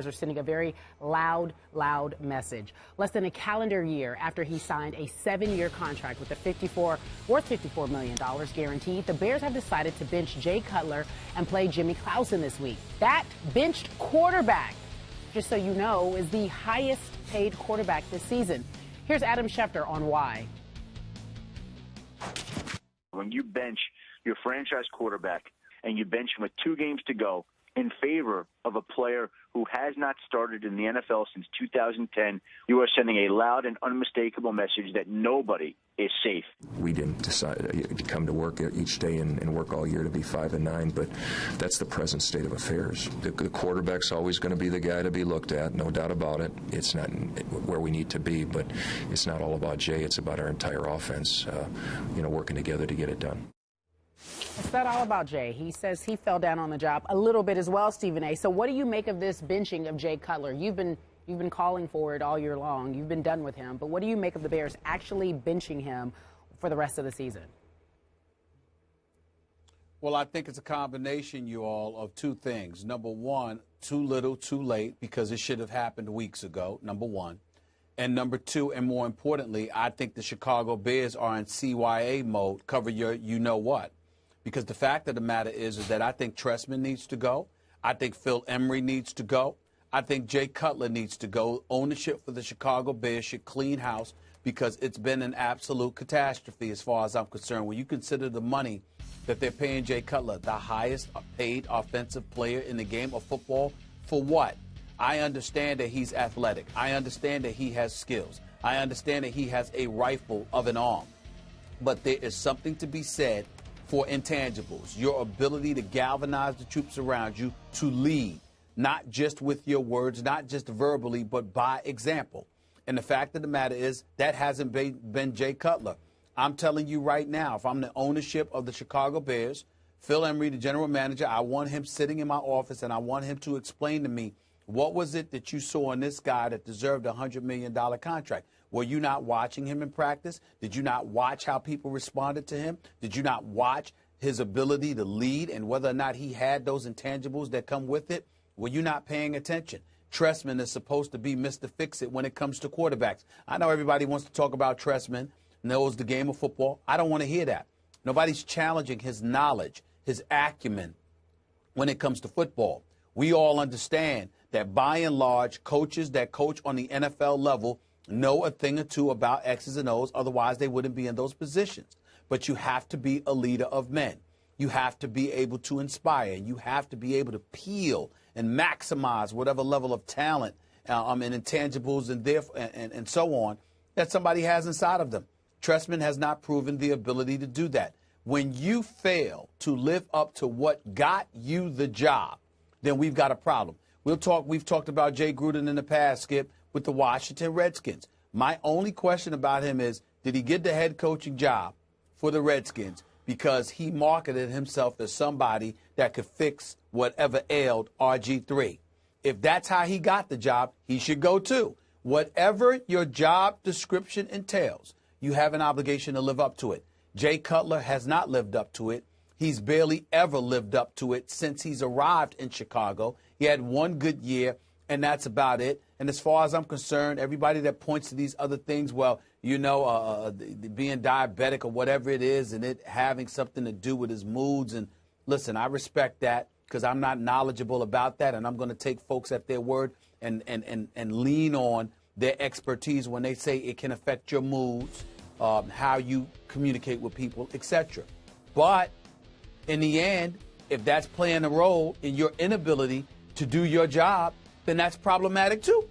are sending a very loud message. Less than a calendar year after he signed a 7-year contract with worth $54 million guaranteed, the Bears have decided to bench Jay Cutler and play Jimmy Clausen this week. That benched quarterback, just so you know, is the highest paid quarterback this season. Here's Adam Schefter on why. When you bench your franchise quarterback and you bench him with 2 games to go in favor of a player who has not started in the NFL since 2010, you are sending a loud and unmistakable message that nobody is safe. We didn't decide to come to work each day and work all year to be 5-9, but that's the present state of affairs. The quarterback's always going to be the guy to be looked at, no doubt about it. It's not where we need to be, but it's not all about Jay. It's about our entire offense, working together to get it done. It's not all about Jay. He says he fell down on the job a little bit as well, Stephen A. So what do you make of this benching of Jay Cutler? You've been calling for it all year long. You've been done with him. But what do you make of the Bears actually benching him for the rest of the season? Well, I think it's a combination, you all, of 2 things. Number one, too little, too late, because it should have happened weeks ago, number one. And number 2, and more importantly, I think the Chicago Bears are in CYA mode, cover your you-know-what. Because the fact of the matter is that I think Trestman needs to go. I think Phil Emery needs to go. I think Jay Cutler needs to go. Ownership for the Chicago Bears should clean house because it's been an absolute catastrophe as far as I'm concerned. When you consider the money that they're paying Jay Cutler, the highest paid offensive player in the game of football, for what? I understand that he's athletic. I understand that he has skills. I understand that he has a rifle of an arm. But there is something to be said for intangibles, your ability to galvanize the troops around you to lead, not just with your words, not just verbally, but by example. And the fact of the matter is that hasn't been Jay Cutler. I'm telling you right now, if I'm the ownership of the Chicago Bears, Phil Emery, the general manager, I want him sitting in my office and I want him to explain to me, what was it that you saw in this guy that deserved a $100 million contract? Were you not watching him in practice? Did you not watch how people responded to him? Did you not watch his ability to lead and whether or not he had those intangibles that come with it? Were you not paying attention? Trestman is supposed to be Mr. Fix-It when it comes to quarterbacks. I know everybody wants to talk about Trestman, knows the game of football. I don't want to hear that. Nobody's challenging his knowledge, his acumen when it comes to football. We all understand that by and large, coaches that coach on the NFL level know a thing or two about X's and O's, otherwise they wouldn't be in those positions. But you have to be a leader of men. You have to be able to inspire. You have to be able to peel and maximize whatever level of talent and intangibles and so on that somebody has inside of them. Trestman has not proven the ability to do that. When you fail to live up to what got you the job, then we've got a problem. We've talked about Jay Gruden in the past, Skip, with the Washington Redskins. My only question about him is, did he get the head coaching job for the Redskins because he marketed himself as somebody that could fix whatever ailed RG3? If that's how he got the job, he should go too. Whatever your job description entails, you have an obligation to live up to it. Jay Cutler has not lived up to it. He's barely ever lived up to it since he's arrived in Chicago. He had 1 good year, and that's about it. And as far as I'm concerned, everybody that points to these other things, well, being diabetic or whatever it is and it having something to do with his moods. And listen, I respect that because I'm not knowledgeable about that, and I'm going to take folks at their word and lean on their expertise when they say it can affect your moods, how you communicate with people, etc. But in the end, if that's playing a role in your inability to do your job, then that's problematic too.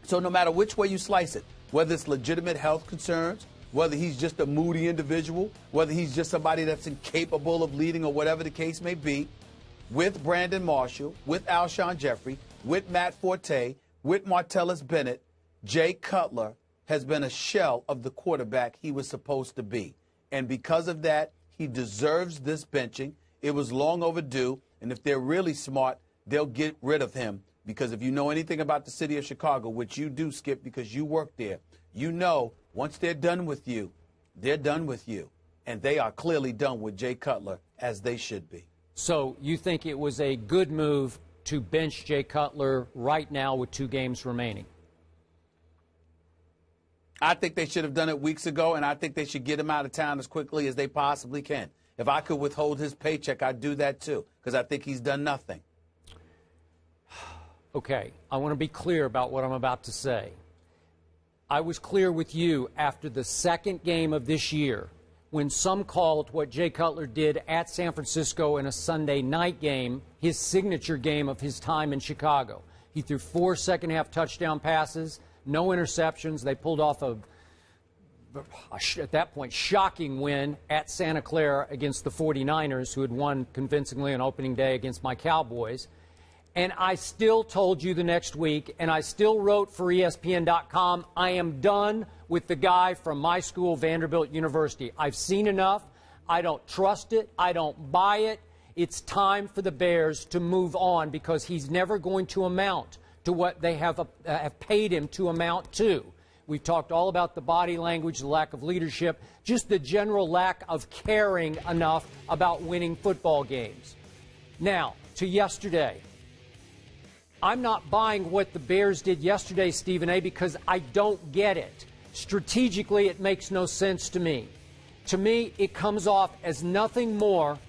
So no matter which way you slice it, whether it's legitimate health concerns, whether he's just a moody individual, whether he's just somebody that's incapable of leading or whatever the case may be, with Brandon Marshall, with Alshon Jeffrey, with Matt Forte, with Martellus Bennett, Jay Cutler has been a shell of the quarterback he was supposed to be. And because of that, he deserves this benching. It was long overdue, and if they're really smart, they'll get rid of him. Because if you know anything about the city of Chicago, which you do, Skip, because you work there, you know once they're done with you, they're done with you. And they are clearly done with Jay Cutler, as they should be. So you think it was a good move to bench Jay Cutler right now with 2 games remaining? I think they should have done it weeks ago, and I think they should get him out of town as quickly as they possibly can. If I could withhold his paycheck, I'd do that too, because I think he's done nothing. Okay, I want to be clear about what I'm about to say. I was clear with you after the second game of this year when some called what Jay Cutler did at San Francisco in a Sunday night game his signature game of his time in Chicago. He threw 4 second-half touchdown passes, no interceptions. They pulled off at that point, shocking win at Santa Clara against the 49ers, who had won convincingly on opening day against my Cowboys. And I still told you the next week, and I still wrote for ESPN.com, I am done with the guy from my school, Vanderbilt University. I've seen enough. I don't trust it. I don't buy it. It's time for the Bears to move on because he's never going to amount to what they have paid him to amount to. We've talked all about the body language, the lack of leadership, just the general lack of caring enough about winning football games. Now, to yesterday. I'm not buying what the Bears did yesterday, Stephen A., because I don't get it. Strategically, it makes no sense to me. To me, it comes off as nothing more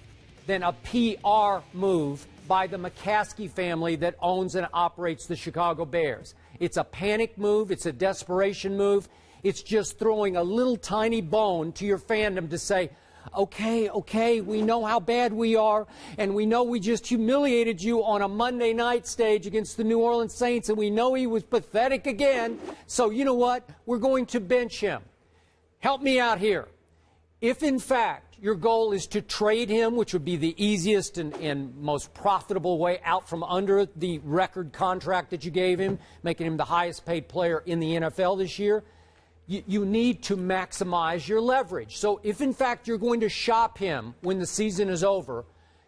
than a PR move by the McCaskey family that owns and operates the Chicago Bears. It's a panic move. It's a desperation move. It's just throwing a little tiny bone to your fandom to say, okay, we know how bad we are, and we know we just humiliated you on a Monday night stage against the New Orleans Saints, and we know he was pathetic again, so you know what? We're going to bench him. Help me out here. If, in fact, your goal is to trade him, which would be the easiest and most profitable way out from under the record contract that you gave him, making him the highest paid player in the NFL this year, you need to maximize your leverage. So if, in fact, you're going to shop him when the season is over,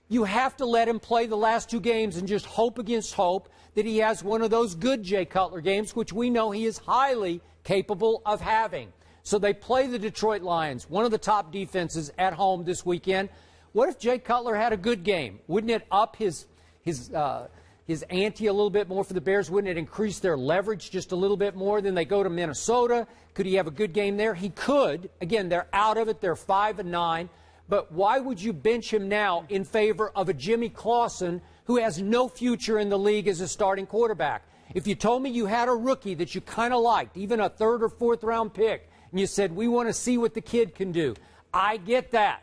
you have to let him play the last 2 games and just hope against hope that he has one of those good Jay Cutler games, which we know he is highly capable of having. So they play the Detroit Lions, one of the top defenses, at home this weekend. What if Jay Cutler had a good game? Wouldn't it up his ante a little bit more for the Bears? Wouldn't it increase their leverage just a little bit more? Then they go to Minnesota. Could he have a good game there? He could. Again, they're out of it. They're 5-9. But why would you bench him now in favor of a Jimmy Clausen who has no future in the league as a starting quarterback? If you told me you had a rookie that you kind of liked, even a 3rd or 4th round pick, and you said, we want to see what the kid can do, I get that.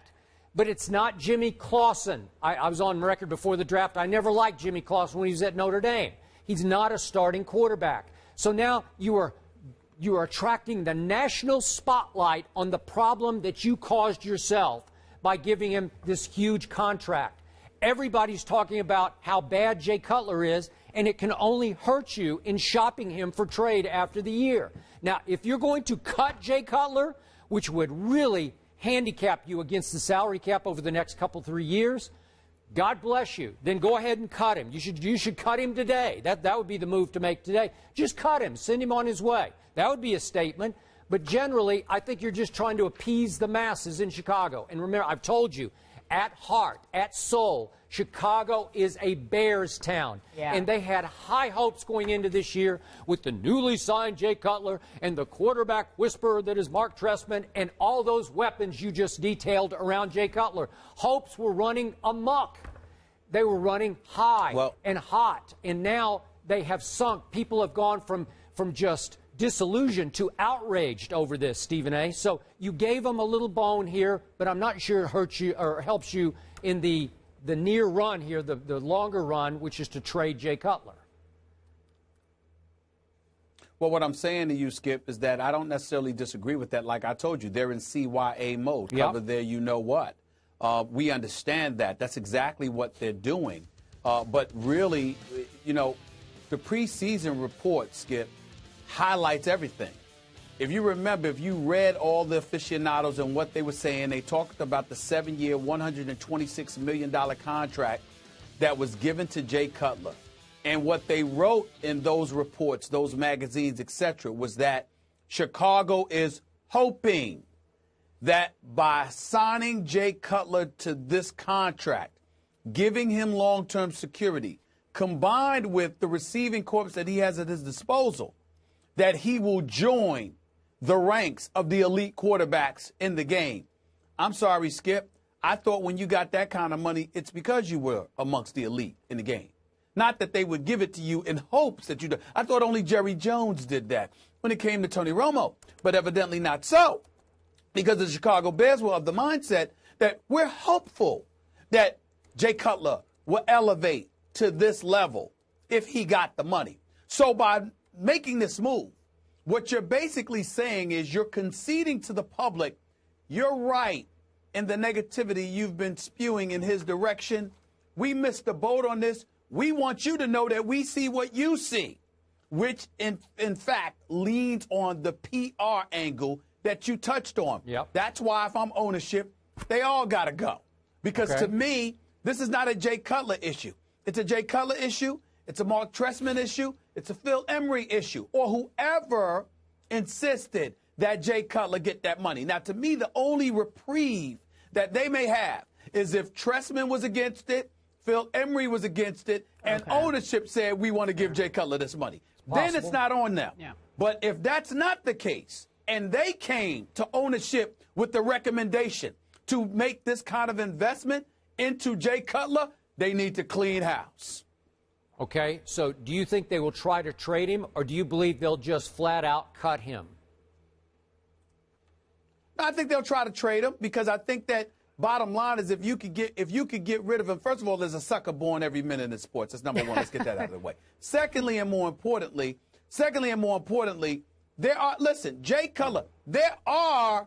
But it's not Jimmy Clausen. I was on record before the draft. I never liked Jimmy Clausen when he was at Notre Dame. He's not a starting quarterback. So now you are attracting the national spotlight on the problem that you caused yourself by giving him this huge contract. Everybody's talking about how bad Jay Cutler is, and it can only hurt you in shopping him for trade after the year. Now, if you're going to cut Jay Cutler, which would really handicap you against the salary cap over the next 3 years, God bless you. Then go ahead and cut him. You should cut him today. That would be the move to make today. Just cut him. Send him on his way. That would be a statement. But generally, I think you're just trying to appease the masses in Chicago. And remember, I've told you, at heart, at soul, Chicago is a Bears town. Yeah. And they had high hopes going into this year with the newly signed Jay Cutler and the quarterback whisperer that is Mark Trestman and all those weapons you just detailed around Jay Cutler. Hopes were running amok. They were running high and hot. And now they have sunk. People have gone from just disillusioned to outraged over this, Stephen A. So you gave them a little bone here, but I'm not sure it hurts you or helps you in the near run here, the longer run, which is to trade Jay Cutler. Well, what I'm saying to you, Skip, is that I don't necessarily disagree with that. Like I told you, they're in CYA mode. Yep. Cover there, you know what. We understand that. That's exactly what they're doing. But really, you know, the preseason report, Skip, highlights everything. If you remember, if you read all the aficionados and what they were saying, they talked about the 7-year, $126 million contract that was given to Jay Cutler. And what they wrote in those reports, those magazines, etc., was that Chicago is hoping that by signing Jay Cutler to this contract, giving him long-term security, combined with the receiving corps that he has at his disposal, that he will join the ranks of the elite quarterbacks in the game. I'm sorry, Skip. I thought when you got that kind of money, it's because you were amongst the elite in the game. Not that they would give it to you in hopes that you do. I thought only Jerry Jones did that when it came to Tony Romo, but evidently not so, because the Chicago Bears were of the mindset that we're hopeful that Jay Cutler will elevate to this level if he got the money. So by making this move, what you're basically saying is you're conceding to the public, you're right in the negativity you've been spewing in his direction. We missed the boat on this. We want you to know that we see what you see, which in fact leans on the PR angle that you touched on. Yep. That's why if I'm ownership, they all got to go. Because to me, this is not a Jay Cutler issue. It's a Jay Cutler issue. It's a Mark Trestman issue. It's a Phil Emery issue, or whoever insisted that Jay Cutler get that money. Now, to me, the only reprieve that they may have is if Trestman was against it, Phil Emery was against it, and ownership said we want to give Jay Cutler this money. Then it's not on them. Yeah. But if that's not the case, and they came to ownership with the recommendation to make this kind of investment into Jay Cutler, they need to clean house. Okay, so do you think they will try to trade him, or do you believe they'll just flat out cut him? I think they'll try to trade him, because I think that bottom line is if you could get rid of him. First of all, there's a sucker born every minute in sports. That's number one. Let's get that out of the way. Secondly and more importantly, there are, listen, Jay Cutler, there are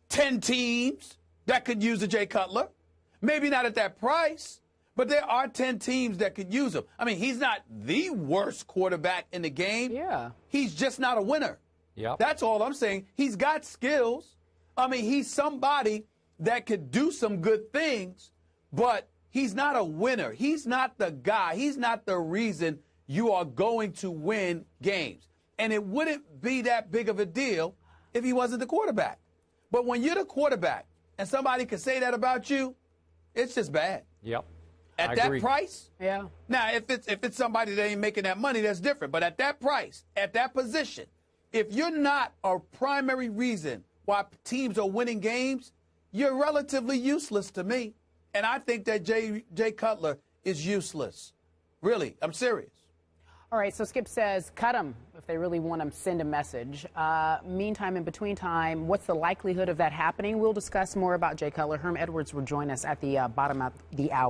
10 teams that could use a Jay Cutler. Maybe not at that price, but there are 10 teams that could use him. I mean, he's not the worst quarterback in the game. Yeah. He's just not a winner. Yeah. That's all I'm saying. He's got skills. I mean, he's somebody that could do some good things, but he's not a winner. He's not the guy. He's not the reason you are going to win games. And it wouldn't be that big of a deal if he wasn't the quarterback. But when you're the quarterback and somebody can say that about you, it's just bad. Yep. At that price? Yeah. Now, if it's somebody that ain't making that money, that's different. But at that price, at that position, if you're not a primary reason why teams are winning games, you're relatively useless to me. And I think that Jay Cutler is useless. Really, I'm serious. All right, so Skip says cut him if they really want to send a message. Meantime, in between time, what's the likelihood of that happening? We'll discuss more about Jay Cutler. Herm Edwards will join us at the bottom of the hour.